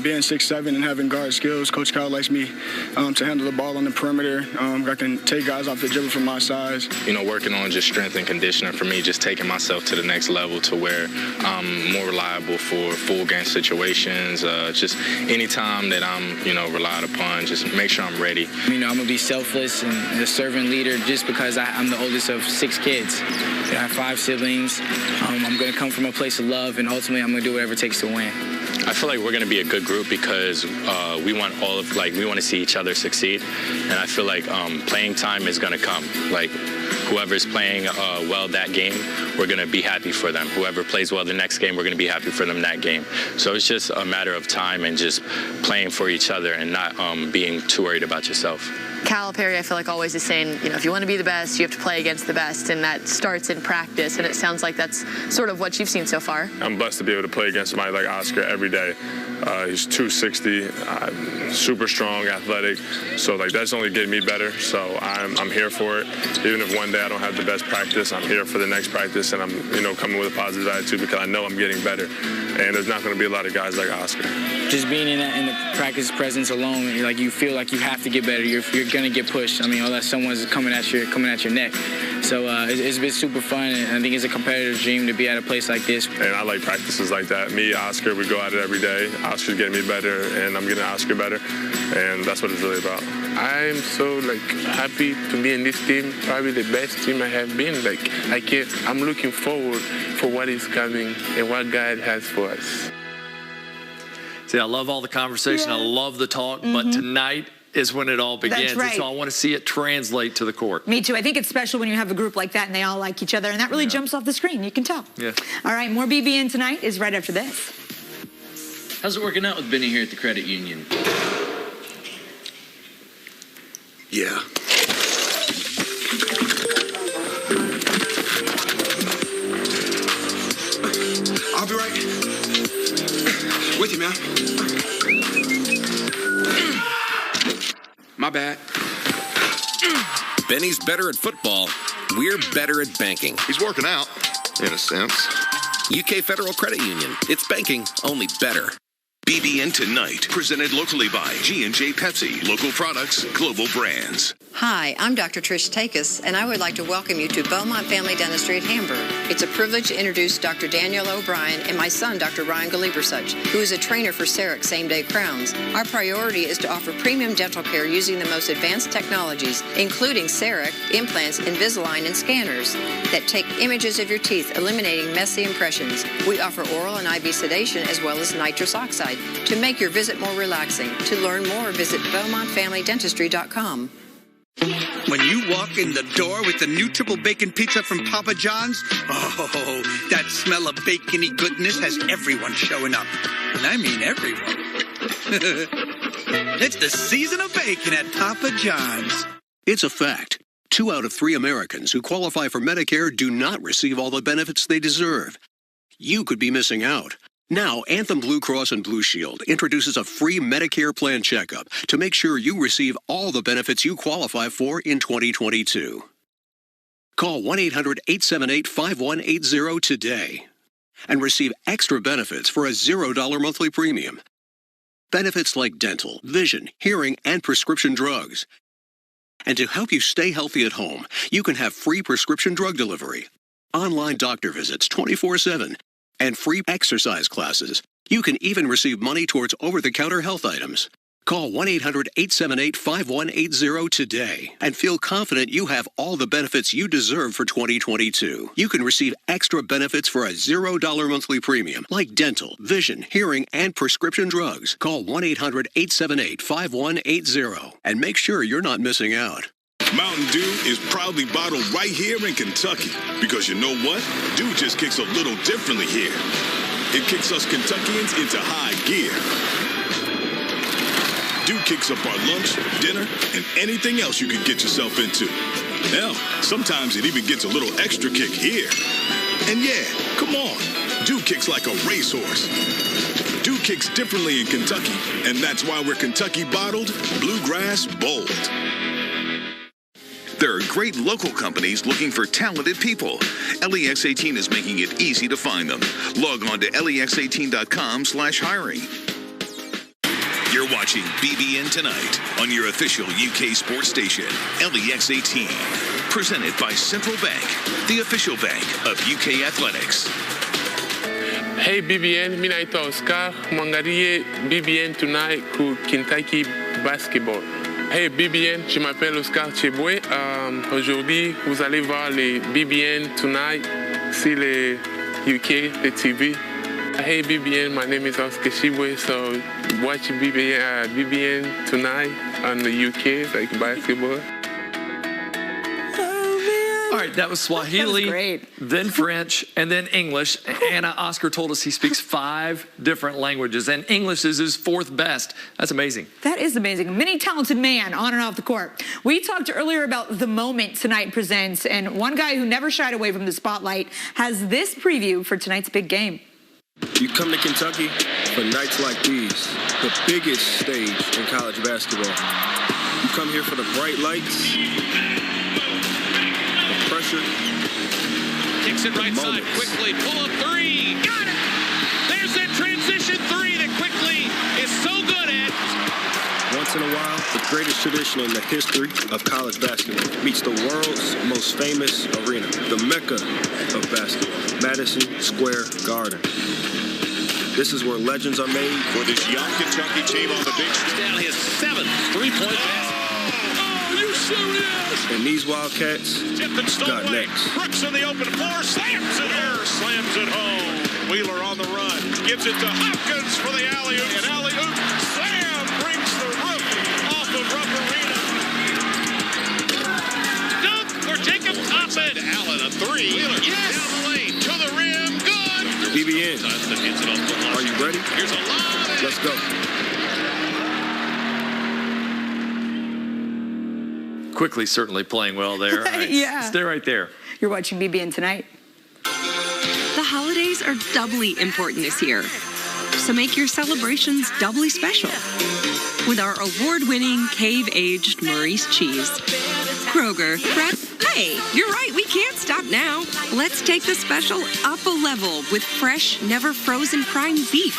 being 6'7" and having guard skills. Coach Kyle likes me to handle the ball on the perimeter. I can take guys off the dribble from my size. Working on just strength and conditioning for me, just taking myself to the next level to where I'm more reliable for full game situations. Just any time that I'm, relied upon, just make sure I'm ready. I'm going to be selfless and a servant leader just because I'm the oldest of 6 kids. I have 5 siblings. I'm going to come from a place of love, and ultimately I'm going to do whatever it takes to win. I feel like we're going to be a good group because we want to see each other succeed, and I feel like playing time is going to come. Like, whoever's playing well that game, we're going to be happy for them. Whoever plays well the next game, we're going to be happy for them that game. So it's just a matter of time and just playing for each other and not being too worried about yourself. Calipari, I feel like always is saying, if you want to be the best, you have to play against the best, and that starts in practice, and it sounds like that's sort of what you've seen so far. I'm blessed to be able to play against somebody like Oscar every day. He's 260, super strong, athletic, so that's only getting me better, so I'm here for it. Even if one day I don't have the best practice, I'm here for the next practice, and I'm coming with a positive attitude because I know I'm getting better, and there's not going to be a lot of guys like Oscar. Just being in the practice presence alone, you feel like you have to get better. You're going to get pushed. Unless someone's coming at your neck. So it's been super fun, and I think it's a competitor's dream to be at a place like this. And I like practices like that. Me, Oscar, we go at it every day. Oscar's getting me better, and I'm getting Oscar better, and that's what it's really about. I'm so happy to be in this team, probably the best team I have been. I'm looking forward for what is coming and what God has for us. See, I love all the conversation. Yeah. I love the talk, but tonight is when it all begins. That's right. So I want to see it translate to the court. Me too. I think it's special when you have a group like that and they all like each other, and that really jumps off the screen. You can tell. Yeah. All right, more BBN tonight is right after this. How's it working out with Benny here at the credit union? Yeah. I'll be right with you, man. My bad. Benny's better at football. We're better at banking. He's working out, in a sense. UK Federal Credit Union. It's banking, only better. BBN Tonight, presented locally by G&J Pepsi. Local products, global brands. Hi, I'm Dr. Trish Takis, and I would like to welcome you to Beaumont Family Dentistry at Hamburg. It's a privilege to introduce Dr. Daniel O'Brien and my son, Dr. Ryan Galibersuch, who is a trainer for CEREC Same-Day Crowns. Our priority is to offer premium dental care using the most advanced technologies, including CEREC, implants, Invisalign, and scanners that take images of your teeth, eliminating messy impressions. We offer oral and IV sedation as well as nitrous oxide to make your visit more relaxing. To learn more, visit BeaumontFamilyDentistry.com. When you walk in the door with the new triple bacon pizza from Papa John's, oh, that smell of bacony goodness has everyone showing up. And I mean everyone. It's the season of bacon at Papa John's. It's a fact. 2 out of 3 Americans who qualify for Medicare do not receive all the benefits they deserve. You could be missing out. Now, Anthem Blue Cross and Blue Shield introduces a free Medicare plan checkup to make sure you receive all the benefits you qualify for in 2022. Call 1-800-878-5180 today and receive extra benefits for a $0 monthly premium. Benefits like dental, vision, hearing, and prescription drugs. And to help you stay healthy at home, you can have free prescription drug delivery, online doctor visits 24/7, and free exercise classes. You can even receive money towards over-the-counter health items. Call 1-800-878-5180 today and feel confident you have all the benefits you deserve for 2022. You can receive extra benefits for a $0 monthly premium, like dental, vision, hearing, and prescription drugs. Call 1-800-878-5180 and make sure you're not missing out. Mountain Dew is proudly bottled right here in Kentucky. Because you know what? Dew just kicks a little differently here. It kicks us Kentuckians into high gear. Dew kicks up our lunch, dinner, and anything else you could get yourself into. Hell, sometimes it even gets a little extra kick here. And yeah, come on. Dew kicks like a racehorse. Dew kicks differently in Kentucky, and that's why we're Kentucky bottled, Bluegrass Bold. There are great local companies looking for talented people. LEX 18 is making it easy to find them. Log on to lex18.com/hiring. You're watching BBN Tonight on your official UK sports station, LEX 18. Presented by Central Bank, the official bank of UK Athletics. Hey BBN, mi naitwa Oscar, mwangalie BBN Tonight ku Kentucky Basketball. Hey BBN, je m'appelle Oscar Cheboué. Aujourd'hui, vous allez voir les BBN Tonight sur le UK, the TV. Hey BBN, my name is Oscar Cheboué, so watch BBN Tonight on the UK, like basketball. All right, that was Swahili, That was great. then French, and then English. Anna, Oscar told us he speaks 5 different languages, and English is his 4th best. That's amazing. That is amazing. A many talented man on and off the court. We talked earlier about The Moment Tonight presents, and one guy who never shied away from the spotlight has this preview for tonight's big game. You come to Kentucky for nights like these, the biggest stage in college basketball. You come here for the bright lights, pressure. Kicks it right side quickly. Pull up 3. Got it. There's that transition 3 that Quickly is so good at. Once in a while, the greatest tradition in the history of college basketball meets the world's most famous arena, the Mecca of basketball, Madison Square Garden. This is where legends are made. For this young Kentucky team on the big stage. Down his 7th 3-point pass. And these Wildcats got next. Brooks on the open floor, slams it here, slams it home. Wheeler on the run, gives it to Hopkins for the alley-oop. And alley-oop slam brings the roof off of Rupp Arena. Dunk for Jacob Toppin. Allen a 3. Wheeler down the lane to the rim, good. BBN, are you ready? Here's a lot. Let's go. Quickly, certainly playing well there. All right, Yeah. Stay right there. You're watching BBN Tonight. The holidays are doubly important this year, so make your celebrations doubly special with our award-winning cave-aged Maurice cheese. Kroger. Hey, you're right. We can't stop now. Let's take the special up a level with fresh, never frozen prime beef.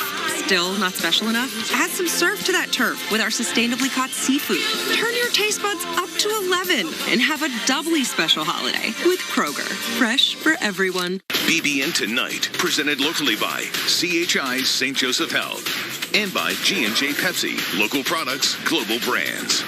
Still not special enough? Add some surf to that turf with our sustainably caught seafood. Turn your taste buds up to 11 and have a doubly special holiday with Kroger. Fresh for everyone. BBN Tonight, presented locally by CHI St. Joseph Health and by G&J Pepsi, local products, global brands.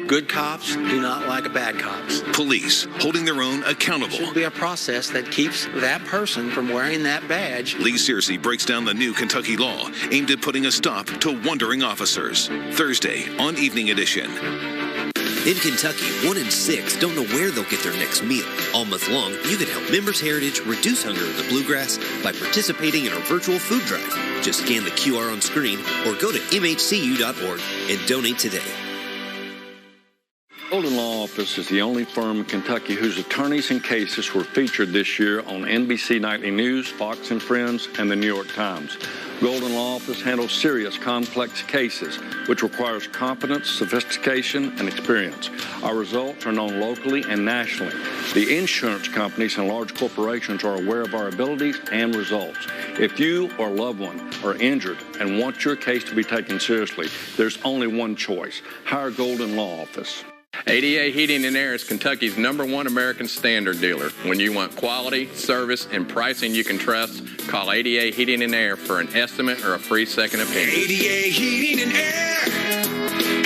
Good cops do not like bad cops. Police holding their own accountable. There should be a process that keeps that person from wearing that badge. Lee Searcy breaks down the new Kentucky law aimed at putting a stop to wandering officers. Thursday on Evening Edition. In Kentucky, 1 in 6 don't know where they'll get their next meal. All month long, you can help Members Heritage reduce hunger in the Bluegrass by participating in our virtual food drive. Just scan the QR on screen or go to mhcu.org and donate today. Golden Law Office is the only firm in Kentucky whose attorneys and cases were featured this year on NBC Nightly News, Fox and Friends, and the New York Times. Golden Law Office handles serious, complex cases, which requires competence, sophistication, and experience. Our results are known locally and nationally. The insurance companies and large corporations are aware of our abilities and results. If you or a loved one are injured and want your case to be taken seriously, there's only one choice. Hire Golden Law Office. ADA Heating and Air is Kentucky's #1 American Standard dealer. When you want quality, service, and pricing you can trust, call ADA Heating and Air for an estimate or a free second opinion. ADA Heating and Air.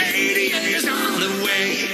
ADA is on the way.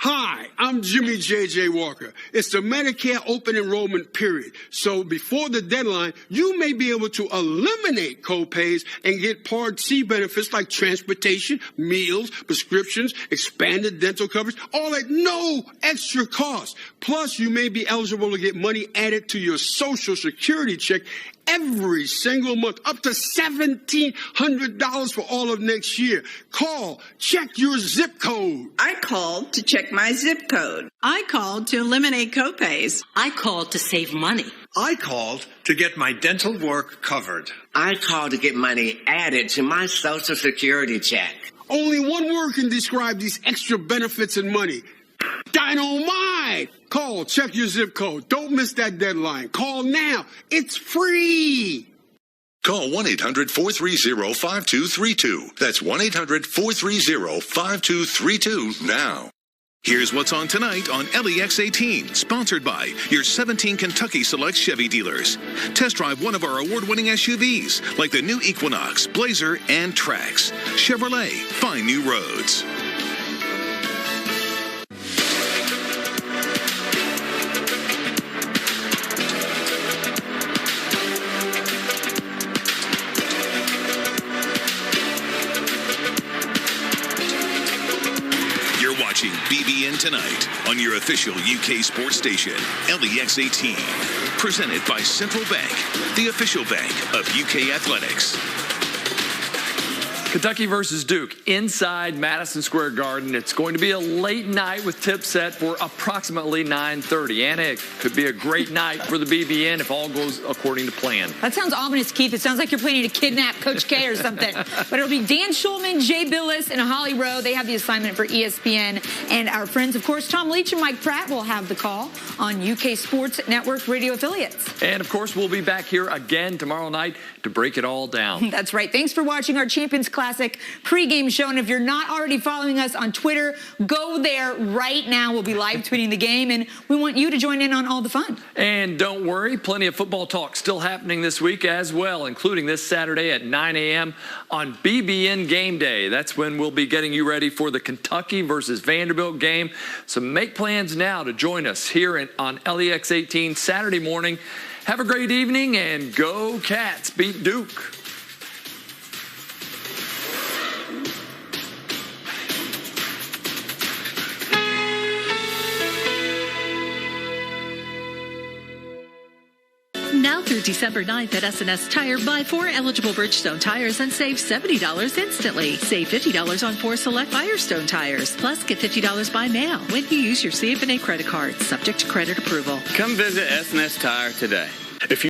Hi, I'm Jimmy J.J. Walker. It's the Medicare open enrollment period. So before the deadline, you may be able to eliminate co-pays and get Part C benefits like transportation, meals, prescriptions, expanded dental coverage, all at no extra cost. Plus, you may be eligible to get money added to your Social Security check every single month, up to $1,700 for all of next year. Call, check your zip code. I called to check my zip code. I called to eliminate copays. I called to save money. I called to get my dental work covered. I called to get money added to my Social Security check. Only one word can describe these extra benefits and money. Dynamite! Call, check your zip code. Don't miss that deadline. Call now. It's free. Call 1-800-430-5232. That's 1-800-430-5232 now. Here's what's on tonight on LEX 18, sponsored by your 17 Kentucky Select Chevy dealers. Test drive one of our award-winning SUVs, like the new Equinox, Blazer, and Trax. Chevrolet, find new roads. Watching BBN Tonight on your official UK sports station, LEX 18. Presented by Central Bank, the official bank of UK athletics. Kentucky versus Duke inside Madison Square Garden. It's going to be a late night with tip set for approximately 9:30. And it could be a great night for the BBN if all goes according to plan. That sounds ominous, Keith. It sounds like you're planning to kidnap Coach K or something. But it'll be Dan Schulman, Jay Billis, and Holly Rowe. They have the assignment for ESPN. And our friends, of course, Tom Leach and Mike Pratt will have the call on UK Sports Network radio affiliates. And, of course, we'll be back here again tomorrow night to break it all down. That's right. Thanks for watching our Champions Classic pregame show. And if you're not already following us on Twitter, go there right now. We'll be live tweeting the game, and we want you to join in on all the fun. And don't worry, plenty of football talk still happening this week as well, including this Saturday at 9 a.m. on BBN Game Day. That's when we'll be getting you ready for the Kentucky versus Vanderbilt game. So make plans now to join us here on LEX 18 Saturday morning. Have a great evening, and go Cats beat Duke. Now through December 9th at S&S Tire, buy 4 eligible Bridgestone tires and save $70 instantly. Save $50 on 4 select Firestone tires. Plus, get $50 by mail when you use your CF&A credit card, subject to credit approval. Come visit S&S Tire today. If you